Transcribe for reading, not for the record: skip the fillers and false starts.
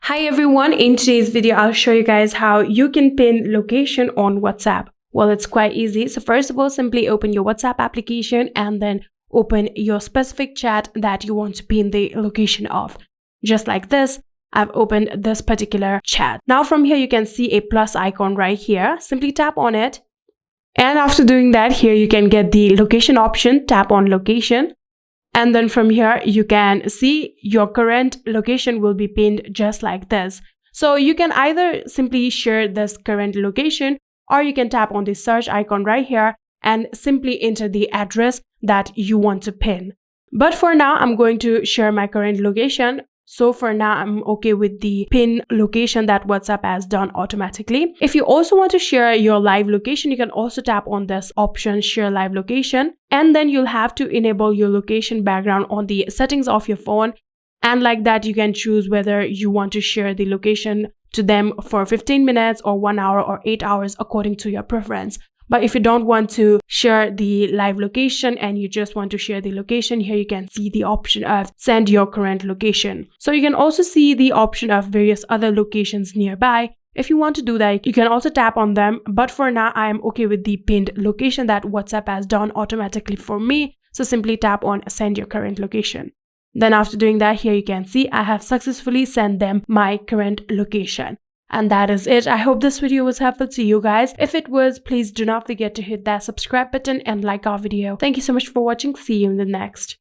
Hi everyone, in today's video I'll show you guys how you can pin location on WhatsApp. Well, it's quite easy. So first of all, simply open your WhatsApp application and then open your specific chat that you want to pin the location of. Just like this, I've opened this particular chat. Now from here you can see a plus icon right here. Simply tap on it. And after doing that, here you can get the location option. Tap on location. And then from here, you can see your current location will be pinned just like this. So you can either simply share this current location, or you can tap on the search icon right here and simply enter the address that you want to pin. But for now, I'm going to share my current location. So for now, I'm okay with the pin location that WhatsApp has done automatically. If you also want to share your live location, you can also tap on this option, share live location. And then you'll have to enable your location background on the settings of your phone. And like that, you can choose whether you want to share the location to them for 15 minutes or 1 hour or 8 hours according to your preference. But if you don't want to share the live location and you just want to share the location, here you can see the option of send your current location. So you can also see the option of various other locations nearby. If you want to do that, you can also tap on them. But for now, I am okay with the pinned location that WhatsApp has done automatically for me. So simply tap on send your current location. Then after doing that, here you can see I have successfully sent them my current location. And that is it. I hope this video was helpful to you guys. If it was, please do not forget to hit that subscribe button and like our video. Thank you so much for watching. See you in the next.